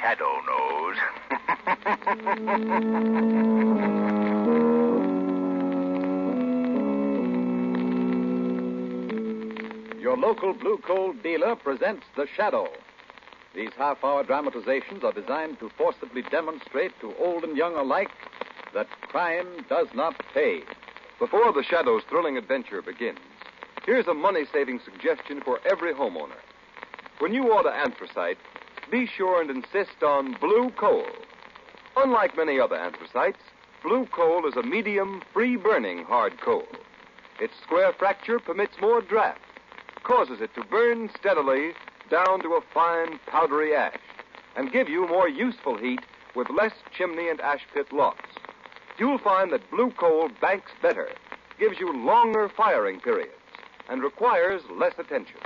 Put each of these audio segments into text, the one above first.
shadow knows. Your local Blue Coal dealer presents The Shadow. These half-hour dramatizations are designed to forcibly demonstrate to old and young alike that crime does not pay. Before The Shadow's thrilling adventure begins, here's a money-saving suggestion for every homeowner. When you order anthracite, be sure and insist on blue coal. Unlike many other anthracites, blue coal is a medium, free-burning hard coal. Its square fracture permits more draft, causes it to burn steadily down to a fine, powdery ash, and give you more useful heat with less chimney and ash pit loss. You'll find that blue coal banks better, gives you longer firing periods, and requires less attention.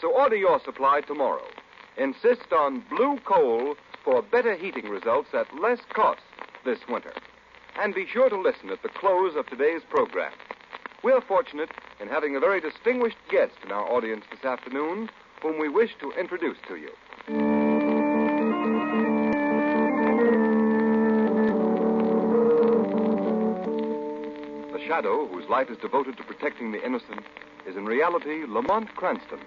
So order your supply tomorrow. Insist on blue coal for better heating results at less cost this winter. And be sure to listen at the close of today's program. We're fortunate in having a very distinguished guest in our audience this afternoon, whom we wish to introduce to you. The Shadow, whose life is devoted to protecting the innocent, is in reality Lamont Cranston,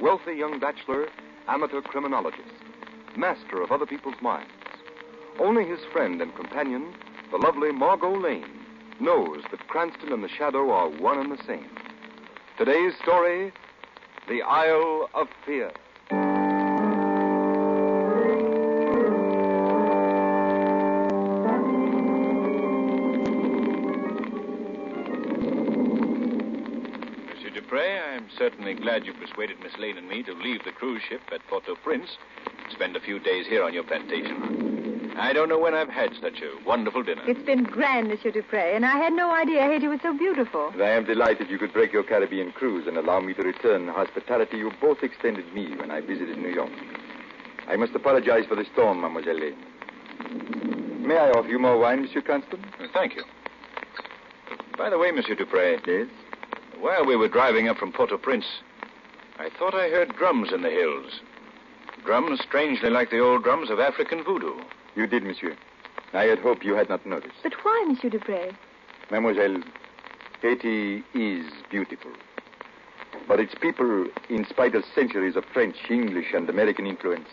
wealthy young bachelor, amateur criminologist, master of other people's minds. Only his friend and companion, the lovely Margot Lane, knows that Cranston and the Shadow are one and the same. Today's story, The Isle of Fear. Monsieur Dupre, I'm certainly glad you persuaded Miss Lane and me to leave the cruise ship at Port-au-Prince and spend a few days here on your plantation. I don't know when I've had such a wonderful dinner. It's been grand, Monsieur Dupre, and I had no idea Haiti was so beautiful. And I am delighted you could break your Caribbean cruise and allow me to return the hospitality you both extended me when I visited New York. I must apologize for the storm, Mademoiselle Lane. May I offer you more wine, Monsieur Cranston? Thank you. By the way, Monsieur Dupre. Yes? While we were driving up from Port-au-Prince, I thought I heard drums in the hills. Drums strangely like the old drums of African voodoo. You did, monsieur. I had hoped you had not noticed. But why, Monsieur Dupre? Mademoiselle, Haiti is beautiful. But its people, in spite of centuries of French, English, and American influence,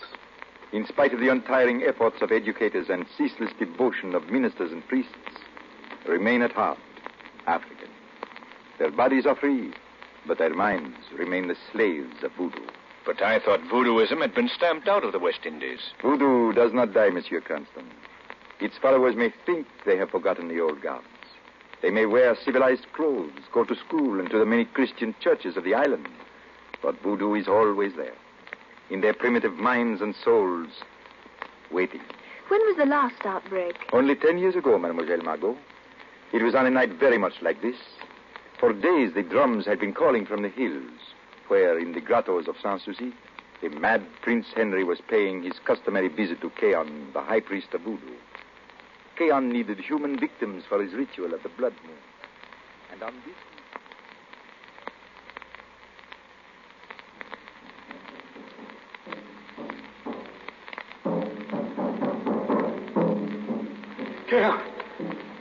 in spite of the untiring efforts of educators and ceaseless devotion of ministers and priests, remain at heart African. Their bodies are free, but their minds remain the slaves of voodoo. But I thought voodooism had been stamped out of the West Indies. Voodoo does not die, Monsieur Cranston. Its followers may think they have forgotten the old gods. They may wear civilized clothes, go to school and to the many Christian churches of the island. But voodoo is always there, in their primitive minds and souls, waiting. When was the last outbreak? Only 10 years ago, Mademoiselle Margot. It was on a night very much like this. For days the drums had been calling from the hills, where, in the grottos of Sanssouci, the mad Prince Henry was paying his customary visit to Keon, the high priest of voodoo. Keon needed human victims for his ritual of the blood moon. And on this...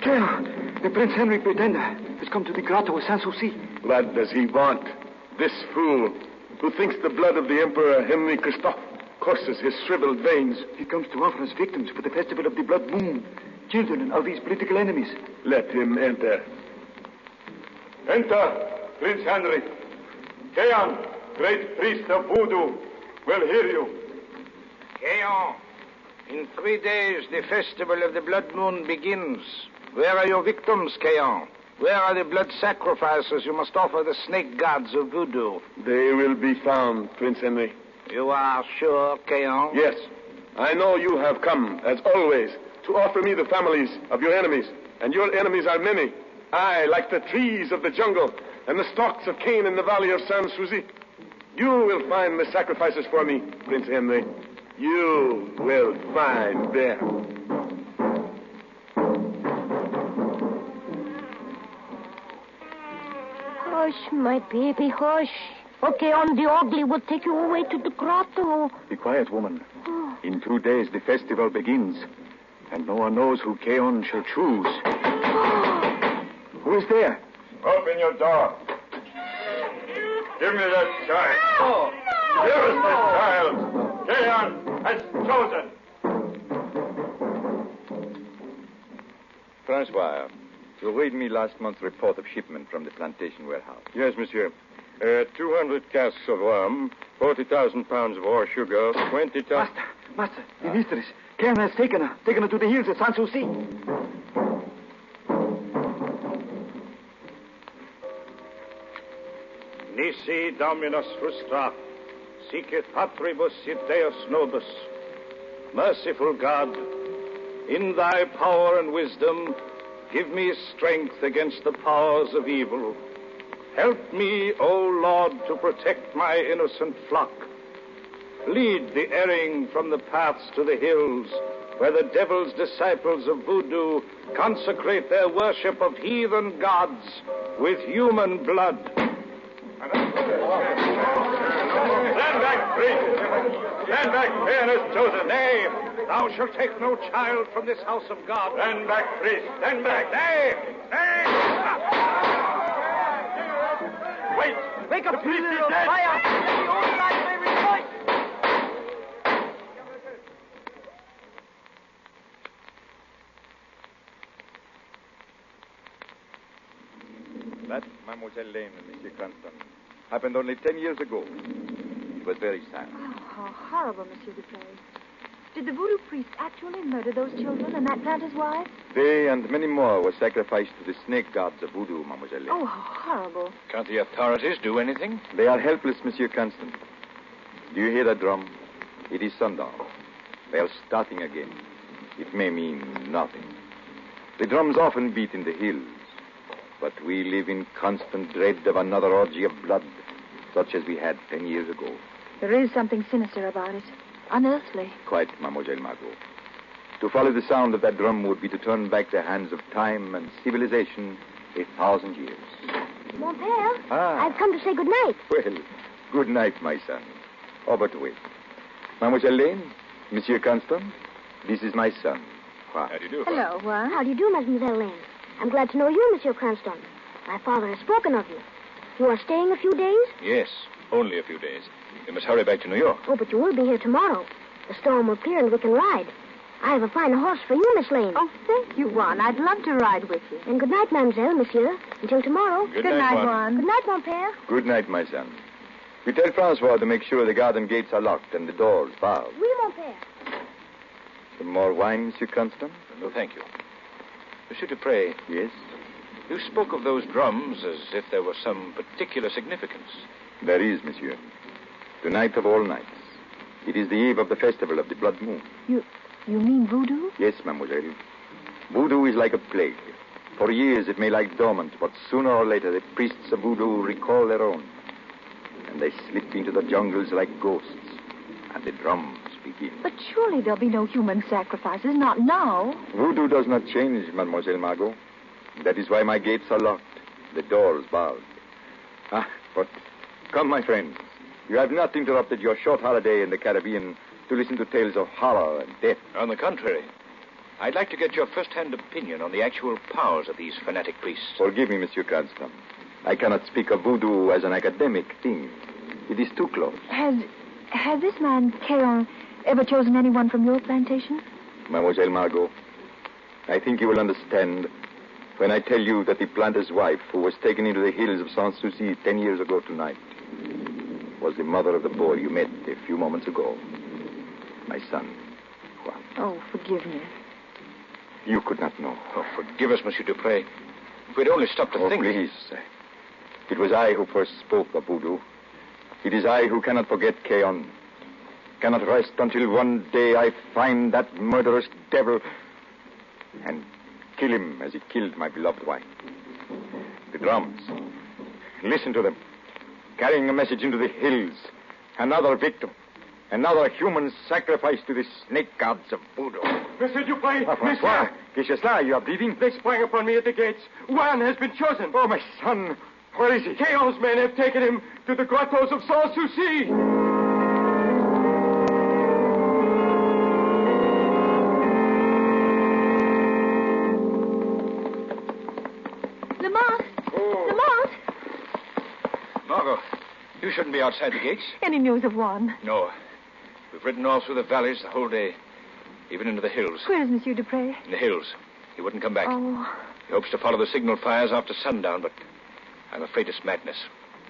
Keon, the Prince Henry Pretender has come to the grotto of Sanssouci. What does he want? This fool, who thinks the blood of the Emperor Henry Christophe courses his shriveled veins. He comes to offer us victims for the festival of the blood moon. Children of these political enemies. Let him enter. Enter, Prince Henry. Keon, great priest of voodoo, will hear you. Keon, in 3 days the festival of the blood moon begins. Where are your victims, Keon? Where are the blood sacrifices you must offer the snake gods of voodoo? They will be found, Prince Henry. You are sure, Keon? Yes. I know you have come, as always, to offer me the families of your enemies. And your enemies are many. I, like the trees of the jungle and the stalks of cane in the valley of Sanssouci. You will find the sacrifices for me, Prince Henry. You will find them. Hush, my baby, hush. Okay, on the ugly will take you away to the grotto. Be quiet, woman. In 2 days, the festival begins, and no one knows who Keon shall choose. Who is there? Open your door. Give me that child. Oh. Here is the child. Keon has chosen. Francois, you read me last month's report of shipment from the plantation warehouse. Yes, monsieur. 200 casks of rum, 40,000 pounds of ore sugar, 20,000... Master, the mistress. Keon has taken her to the hills at Sanssouci. Nisi Dominus frustra, sicut patribus et Deus nobis. Merciful God, in thy power and wisdom, give me strength against the powers of evil. Help me, O Lord, to protect my innocent flock. Lead the erring from the paths to the hills, where the devil's disciples of voodoo consecrate their worship of heathen gods with human blood. Stand back, priest. Stand back, Keon has chosen. Nay, thou shalt take no child from this house of God. Stand back, priest. Stand back. Nay, nay. Wait. Wake up, the priest is dead. dead. The old light may rejoice. That, Mademoiselle Lane and Monsieur Cranston, happened only 10 years ago. It was very sad. Oh, how horrible, Monsieur Dupre. Did the voodoo priests actually murder those children and that planter's wife? They and many more were sacrificed to the snake gods of voodoo, Mademoiselle Lane. Oh, how horrible. Can't the authorities do anything? They are helpless, Monsieur Cranston. Do you hear that drum? It is sundown. They are starting again. It may mean nothing. The drums often beat in the hills, but we live in constant dread of another orgy of blood, such as we had 10 years ago. There is something sinister about it. Unearthly. Quite, Mademoiselle Margot. To follow the sound of that drum would be to turn back the hands of time and civilization 1,000 years. Mon père, Ah. I've come to say good night. Well, good night, my son. Oh, but wait. Mademoiselle Lane, Monsieur Cranston, this is my son, Juan. How do you do? Hello, Juan. How do you do, Mademoiselle Lane? I'm glad to know you, Monsieur Cranston. My father has spoken of you. You are staying a few days? Yes, only a few days. We must hurry back to New York. Oh, but you will be here tomorrow. The storm will clear and we can ride. I have a fine horse for you, Miss Lane. Oh, thank you, Juan. I'd love to ride with you. And good night, Mademoiselle, Monsieur. Until tomorrow. Good night, Juan. Good night, mon père. Good night, my son. You tell Francois to make sure the garden gates are locked and the doors barred. Oui, mon père. Some more wine, Monsieur Cranston? No, thank you. Monsieur Dupre, Yes? you spoke of those drums as if there was some particular significance. There is, monsieur. Tonight of all nights. It is the eve of the festival of the blood moon. You mean voodoo? Yes, mademoiselle. Voodoo is like a plague. For years it may lie dormant, but sooner or later the priests of voodoo recall their own. And they slip into the jungles like ghosts. And the drums begin. But surely there'll be no human sacrifices, not now. Voodoo does not change, Mademoiselle Margot. That is why my gates are locked, the doors barred. But come, my friends. You have not interrupted your short holiday in the Caribbean to listen to tales of horror and death. On the contrary, I'd like to get your first-hand opinion on the actual powers of these fanatic priests. Forgive me, Monsieur Cranston. I cannot speak of voodoo as an academic thing. It is too close. Has this man, Keon, ever chosen anyone from your plantation? Mademoiselle Margot, I think you will understand when I tell you that the planter's wife, who was taken into the hills of Sanssouci 10 years ago tonight, was the mother of the boy you met a few moments ago. My son, Juan. Oh, forgive me. You could not know. Oh, forgive us, Monsieur Dupre. If we'd only stopped to think. Please. It was I who first spoke of voodoo. It is I who cannot forget Keon. Cannot rest until one day I find that murderous devil and kill him as he killed my beloved wife. The drums. Listen to them. Carrying a message into the hills. Another victim. Another human sacrifice to the snake gods of voodoo. Monsieur Dupre! Francois, qu'est-ce que cela? You are bleeding? They sprang upon me at the gates. Juan has been chosen. Oh, my son. Where is he? Keon's men have taken him to the grottos of Sanssouci. shouldn't be outside the gates. Any news of Juan? No. We've ridden all through the valleys the whole day, even into the hills. Where is Monsieur Dupre? In the hills. He wouldn't come back. Oh. He hopes to follow the signal fires after sundown, but I'm afraid it's madness.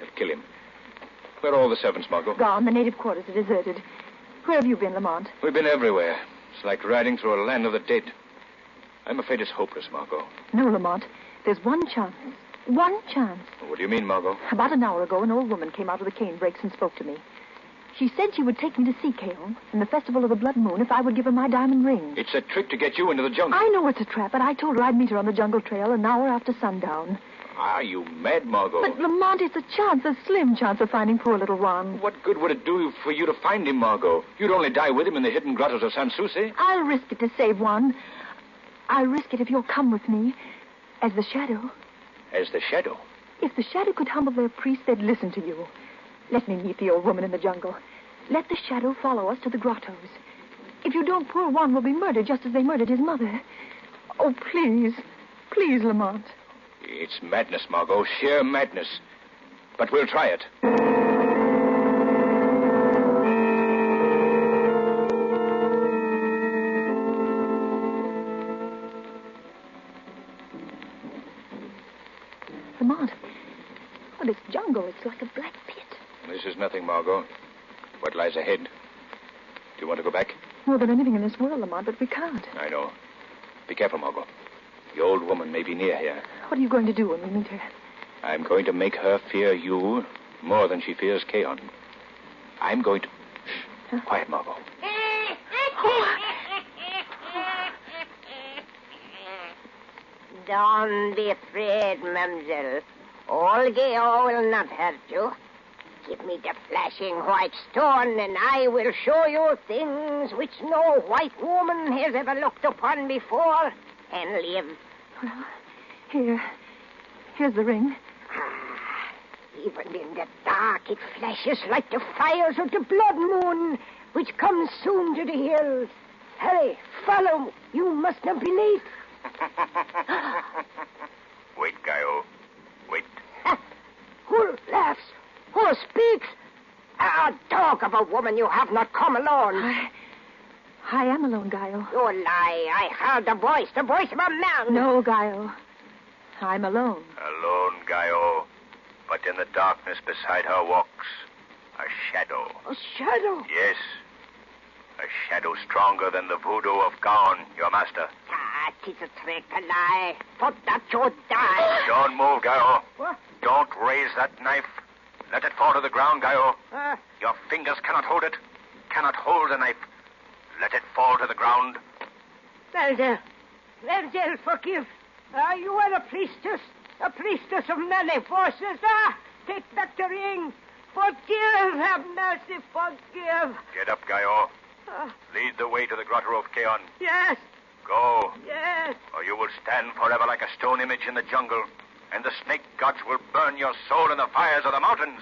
They'll kill him. Where are all the servants, Margot? Gone. The native quarters are deserted. Where have you been, Lamont? We've been everywhere. It's like riding through a land of the dead. I'm afraid it's hopeless, Margot. No, Lamont. There's one chance. One chance. What do you mean, Margot? About an hour ago, an old woman came out of the cane brakes and spoke to me. She said she would take me to see Keon in the Festival of the Blood Moon if I would give her my diamond ring. It's a trick to get you into the jungle. I know it's a trap, but I told her I'd meet her on the jungle trail an hour after sundown. Are you mad, Margot? But, Lamont, it's a chance, a slim chance of finding poor little Juan. What good would it do for you to find him, Margot? You'd only die with him in the hidden grottos of Sans Souci. I'll risk it to save Juan. I'll risk it if you'll come with me as the shadow. As the shadow? If the shadow could humble their priest, they'd listen to you. Let me meet the old woman in the jungle. Let the shadow follow us to the grottos. If you don't, poor Juan will be murdered just as they murdered his mother. Oh, please. Please, Lamont. It's madness, Margot. Sheer madness. But we'll try it. Lamont. Oh, this jungle, it's like a black pit. This is nothing, Margot. What lies ahead? Do you want to go back? More than anything in this world, Lamont, but we can't. I know. Be careful, Margot. The old woman may be near here. What are you going to do when we meet her? I'm going to make her fear you more than she fears Keon. I'm going to... Shh. Huh? Quiet, Margot. Don't be afraid, mademoiselle. Old Geo will not hurt you. Give me the flashing white stone, and I will show you things which no white woman has ever looked upon before and live. Well, here's the ring. Ah, even in the dark, it flashes like the fires of the blood moon, which comes soon to the hills. Hurry, follow. You must not be late. Wait, Gaio. Wait. Who laughs? Who speaks? Ah, dog of a woman, you have not come alone. I am alone, Gaio. You lie. I heard the voice of a man. No, Gaio. I'm alone. Alone, Gaio. But in the darkness beside her walks a shadow. A shadow? Yes. A shadow stronger than the voodoo of Gaon, your master. Ah, 'tis a trick, a lie. For that you die. Don't move, Gaio. What? Don't raise that knife. Let it fall to the ground, Gaio. Your fingers cannot hold it. Cannot hold the knife. Let it fall to the ground. Mademoiselle, forgive. You are a priestess of many forces. Take back the ring. Forgive, have mercy, forgive. Get up, Gaio. Lead the way to the grotto of Keon. Yes. Go. Yes. Or you will stand forever like a stone image in the jungle, and the snake gods will burn your soul in the fires of the mountains.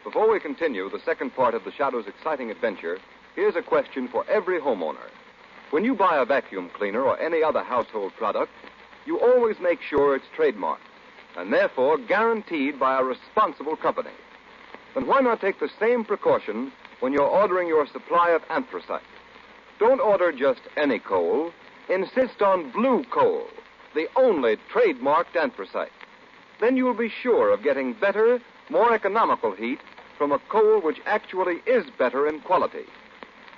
Before we continue the second part of the Shadow's exciting adventure, here's a question for every homeowner. When you buy a vacuum cleaner or any other household product, you always make sure it's trademarked and therefore guaranteed by a responsible company. Then why not take the same precaution when you're ordering your supply of anthracite? Don't order just any coal. Insist on blue coal, the only trademarked anthracite. Then you'll be sure of getting better, more economical heat from a coal which actually is better in quality.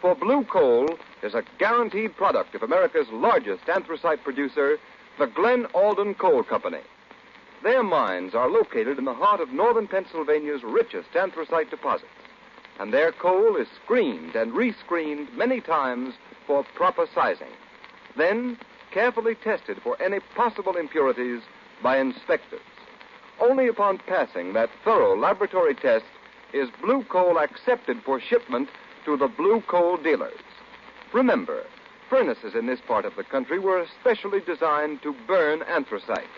For blue coal is a guaranteed product of America's largest anthracite producer, the Glen Alden Coal Company. Their mines are located in the heart of northern Pennsylvania's richest anthracite deposits, and their coal is screened and rescreened many times for proper sizing. Then carefully tested for any possible impurities by inspectors. Only upon passing that thorough laboratory test is blue coal accepted for shipment to the blue coal dealers. Remember, furnaces in this part of the country were especially designed to burn anthracite.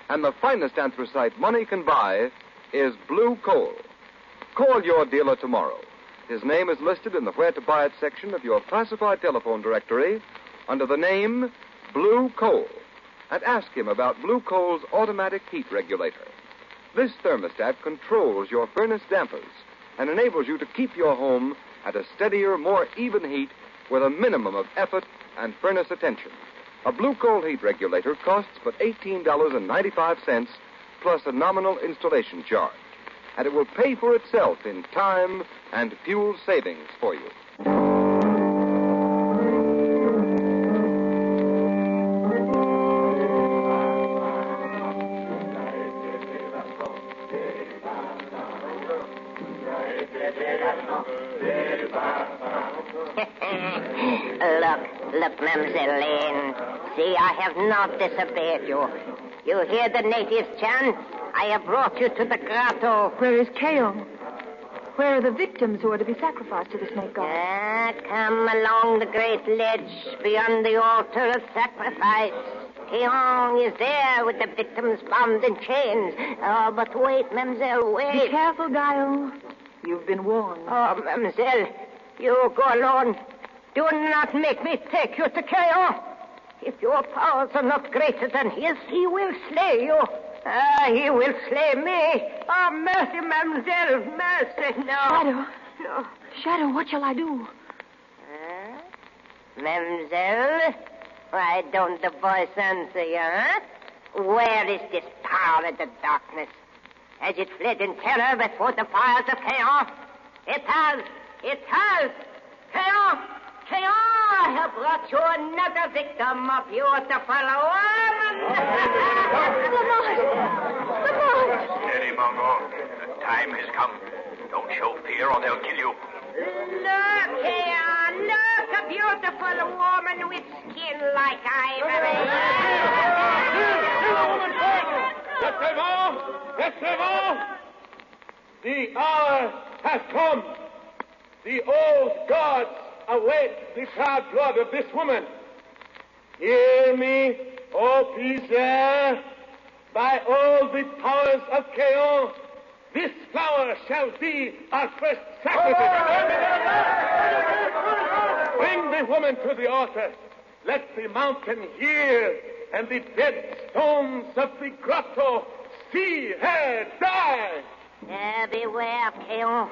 And the finest anthracite money can buy is blue coal. Call your dealer tomorrow His name is listed in the Where to Buy It section of your classified telephone directory under the name Blue Coal. And ask him about Blue Coal's automatic heat regulator. This thermostat controls your furnace dampers and enables you to keep your home at a steadier, more even heat with a minimum of effort and furnace attention. A Blue Coal heat regulator costs but $18.95 plus a nominal installation charge. And it will pay for itself in time and fuel savings for you. Look, Mademoiselle Lane. See, I have not disobeyed you. You hear the natives chant? I have brought you to the grotto. Where is Keong? Where are the victims who are to be sacrificed to the snake god? Come along the great ledge beyond the altar of sacrifice. Keong is there with the victims bound in chains. Oh, but wait, Mademoiselle, wait. Be careful, Gaio. You've been warned. Oh, Mademoiselle, you go alone. Do not make me take you to Keong. If your powers are not greater than his, he will slay you. He will slay me. Oh, mercy, Mademoiselle, mercy. No. No. Shadow, what shall I do? Mademoiselle, why don't the voice answer you, huh? Where is this power of the darkness? Has it fled in terror before the fires of Keong? It has. Keong! I have brought you another victim of beautiful woman. Lamont! Steady, Mongo. The time has come. Don't show fear or they'll kill you. Look here. Look, a beautiful woman with skin like ivory. The hour has come. The old gods await the proud blood of this woman. Hear me, O Pizarre, by all the powers of Keong, this flower shall be our first sacrifice. Bring the woman to the altar. Let the mountain hear, and the dead stones of the grotto see her die. Beware, Keong.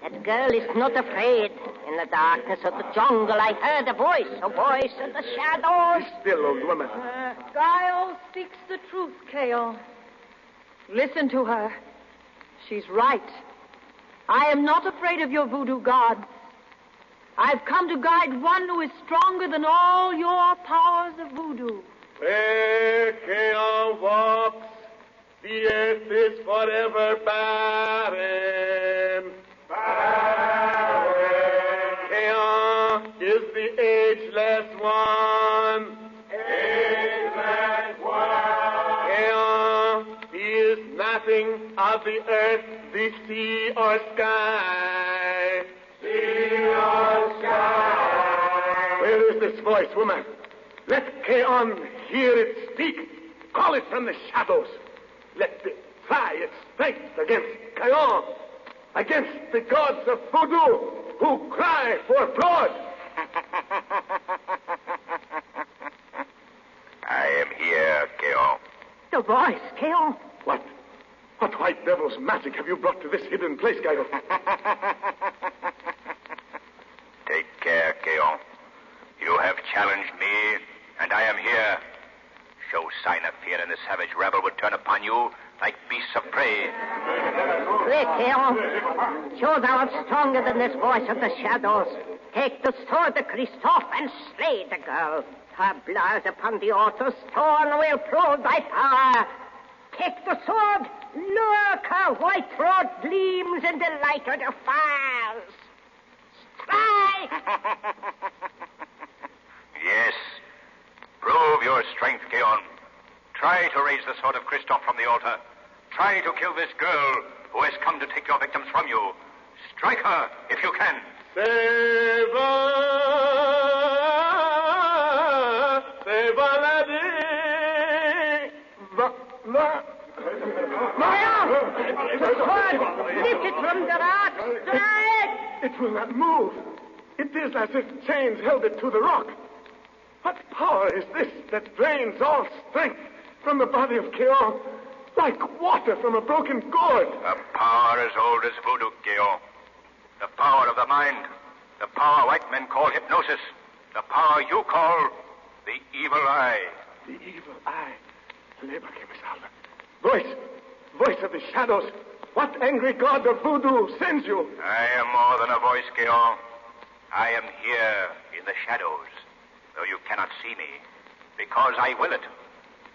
That girl is not afraid. In the darkness of the jungle, I heard a voice of the shadows. Be still, old woman. Gaio speaks the truth, Keong. Listen to her. She's right. I am not afraid of your voodoo gods. I've come to guide one who is stronger than all your powers of voodoo. Where Keong walks, the earth is forever barren. Keong is the ageless one. Keong, he is nothing of the earth, the sea, or sky. Where is this voice, woman? Let Keong hear it speak. Call it from the shadows. Let it fly its strength against Keong, against the gods of voodoo who cry for blood. I am here, Keong. The voice, Keong. What white devil's magic have you brought to this hidden place, Gaio? Take care, Keong. You have challenged me, and I am here. Show sign of fear, and the savage rebel would turn upon you like beasts of prey. Quick, Keong. Show thou art stronger than this voice of the shadows. Take the sword of Christophe and slay the girl. Her blood upon the altar stone will prove thy power. Take the sword. Look, her white throat gleams in the light of the fires. Strike! Yes. Prove your strength, Keong. Try to raise the sword of Christophe from the altar. Try to kill this girl who has come to take your victims from you. Strike her if you can. Maya! The sword! Lift it from the rock! Strike! It will not move. It is as if chains held it to the rock. What power is this that drains all strength from the body of Keon, like water from a broken gourd? A power as old as voodoo, Keon. The power of the mind. The power white men call hypnosis. The power you call the evil eye. The evil eye. Voice of the shadows. What angry god of voodoo sends you? I am more than a voice, Keon. I am here in the shadows, though you cannot see me, because I will it.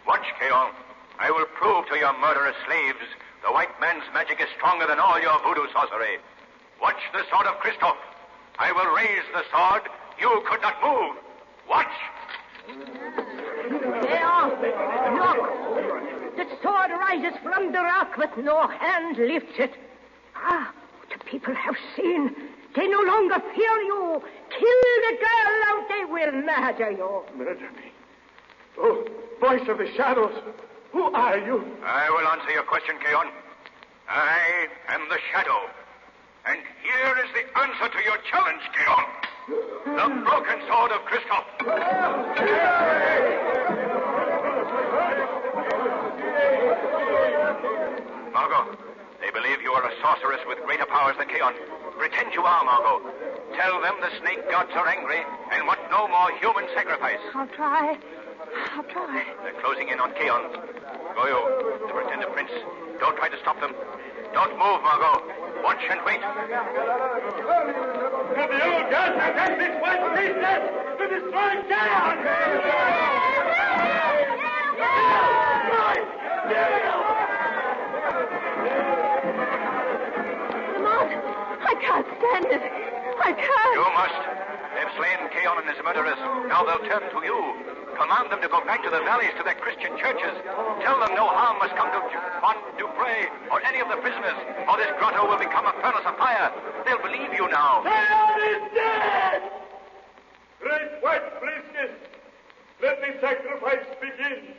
Watch, Keon. I will prove to your murderous slaves the white man's magic is stronger than all your voodoo sorcery. Watch the sword of Christoph. I will raise the sword you could not move. Watch. Keon, look. The sword rises from the rock, but no hand lifts it. Ah, the people have seen. They no longer fear you. Kill the girl, or they will murder you. Murder me? Oh, voice of the shadows. Who are you? I will answer your question, Keon. I am the shadow. And here is the answer to your challenge, Keon. The broken sword of Christoph. Margot, they believe you are a sorceress with greater powers than Keon. Pretend you are, Margot. Tell them the snake gods are angry and want no more human sacrifice. I'll try. They're closing in on Keon. Go you, to pretend a prince. Don't try to stop them. Don't move, Margot. Watch and wait. Have the old gods attack this white priestess to destroy Keon! Lamont, I can't stand it. I can't. You must. They've slain Keon and his murderers. Now they'll turn to you. Command them to go back to the valleys, to their Christian churches. Tell them no harm must come to Juan Dupre or any of the prisoners, or this grotto will become a furnace of fire. They'll believe you now. Keon is dead! Great white priestess, let the sacrifice begin.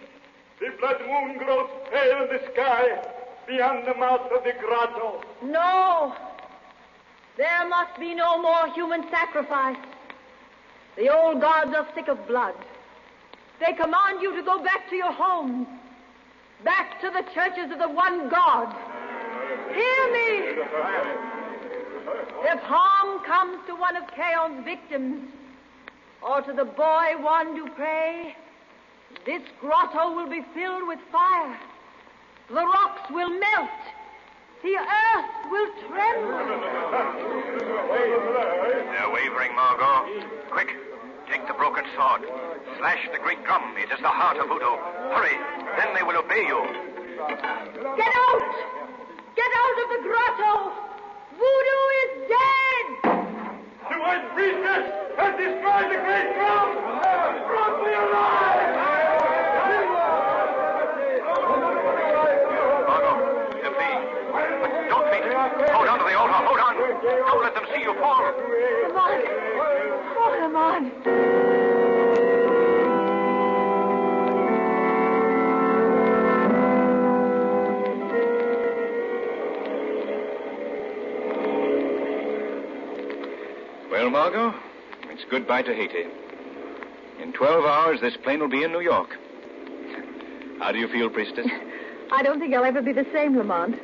The blood moon grows pale in the sky beyond the mouth of the grotto. No. There must be no more human sacrifice. The old gods are sick of blood. They command you to go back to your homes, back to the churches of the one God. Hear me. If harm comes to one of Keon's victims, or to the boy Juan Dupre, this grotto will be filled with fire. The rocks will melt. The earth will tremble. They're wavering, Margot. Quick, take the broken sword. Slash the great drum. It is the heart of voodoo. Hurry, then they will obey you. Get out! Get out of the grotto! Voodoo is dead! The white priestess has destroyed the great drum! Brought me alive! Margot, they'll flee. But don't faint. Hold on to the altar. Hold on. Don't let them see you fall. Lamont! Oh, Lamont! Well, Margot, it's goodbye to Haiti. In 12 hours, this plane will be in New York. How do you feel, priestess? I don't think I'll ever be the same, Lamont.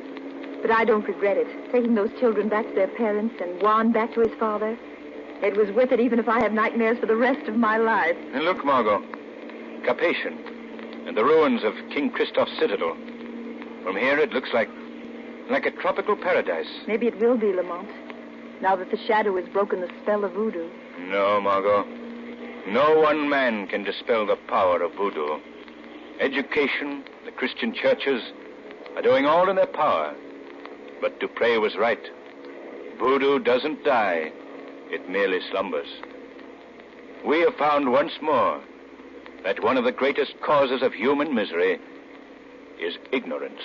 But I don't regret it. Taking those children back to their parents and Juan back to his father. It was worth it even if I have nightmares for the rest of my life. And look, Margot. Carpathian and the ruins of King Christoph's citadel. From here, it looks like a tropical paradise. Maybe it will be, Lamont. Now that the shadow has broken the spell of voodoo. No, Margot. No one man can dispel the power of voodoo. Education, the Christian churches are doing all in their power. But Dupre was right. Voodoo doesn't die. It merely slumbers. We have found once more that one of the greatest causes of human misery is ignorance.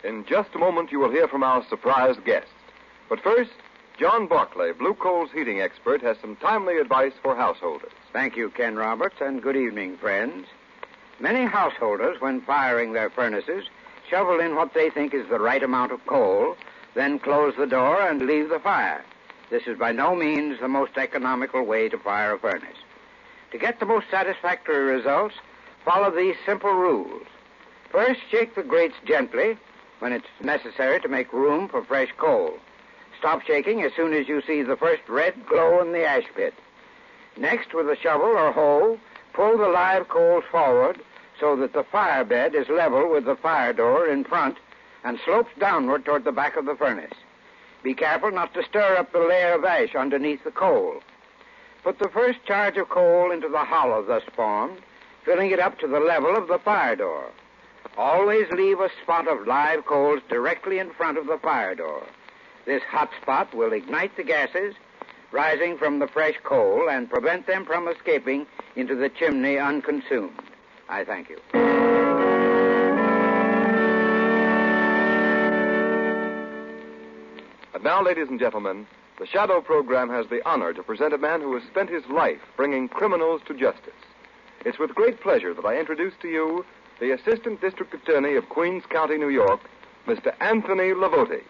In just a moment, you will hear from our surprised guest. But first, John Barclay, Blue Coal's heating expert, has some timely advice for householders. Thank you, Ken Roberts, and good evening, friends. Many householders, when firing their furnaces, shovel in what they think is the right amount of coal, then close the door and leave the fire. This is by no means the most economical way to fire a furnace. To get the most satisfactory results, follow these simple rules. First, shake the grates gently when it's necessary to make room for fresh coal. Stop shaking as soon as you see the first red glow in the ash pit. Next, with a shovel or hoe, pull the live coals forward so that the fire bed is level with the fire door in front and slopes downward toward the back of the furnace. Be careful not to stir up the layer of ash underneath the coal. Put the first charge of coal into the hollow thus formed, filling it up to the level of the fire door. Always leave a spot of live coals directly in front of the fire door. This hot spot will ignite the gases rising from the fresh coal and prevent them from escaping into the chimney unconsumed. I thank you. And now, ladies and gentlemen, the Shadow program has the honor to present a man who has spent his life bringing criminals to justice. It's with great pleasure that I introduce to you the Assistant District Attorney of Queens County, New York, Mr. Anthony Lavote.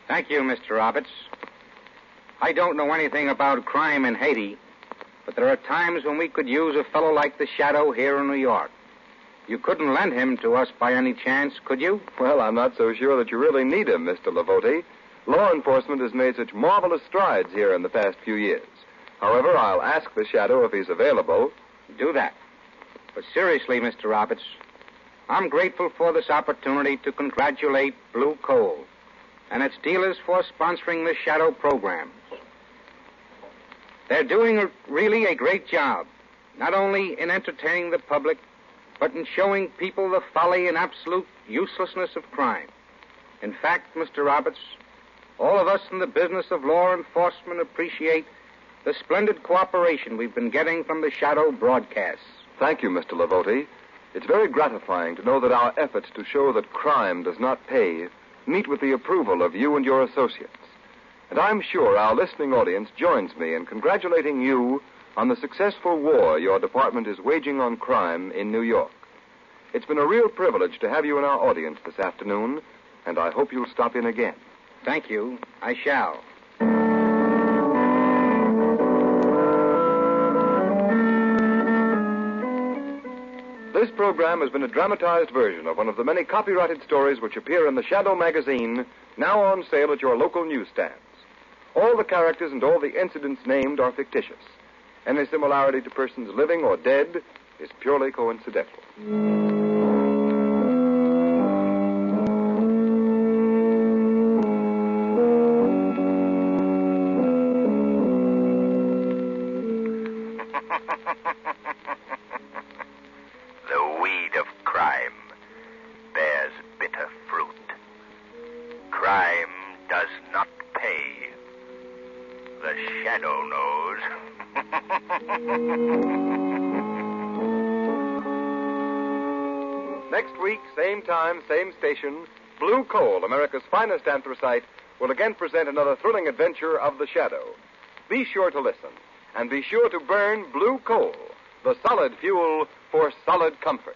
Thank you, Mr. Roberts. I don't know anything about crime in Haiti, but there are times when we could use a fellow like the Shadow here in New York. You couldn't lend him to us by any chance, could you? Well, I'm not so sure that you really need him, Mr. Lavote. Law enforcement has made such marvelous strides here in the past few years. However, I'll ask the Shadow if he's available. Do that. But seriously, Mr. Roberts, I'm grateful for this opportunity to congratulate Blue Coal and its dealers for sponsoring the Shadow programs. They're doing really a great job, not only in entertaining the public, but in showing people the folly and absolute uselessness of crime. In fact, Mr. Roberts, all of us in the business of law enforcement appreciate the splendid cooperation we've been getting from the Shadow broadcasts. Thank you, Mr. Lavote. It's very gratifying to know that our efforts to show that crime does not pay meet with the approval of you and your associates. And I'm sure our listening audience joins me in congratulating you on the successful war your department is waging on crime in New York. It's been a real privilege to have you in our audience this afternoon, and I hope you'll stop in again. Thank you. I shall. This program has been a dramatized version of one of the many copyrighted stories which appear in the Shadow magazine, now on sale at your local newsstands. All the characters and all the incidents named are fictitious. Any similarity to persons living or dead is purely coincidental. The weed of crime bears bitter fruit. Crime does not pay. The Shadow knows. Next week, same time, same station, Blue Coal, America's finest anthracite, will again present another thrilling adventure of the Shadow. Be sure to listen, and be sure to burn Blue Coal, the solid fuel for solid comfort.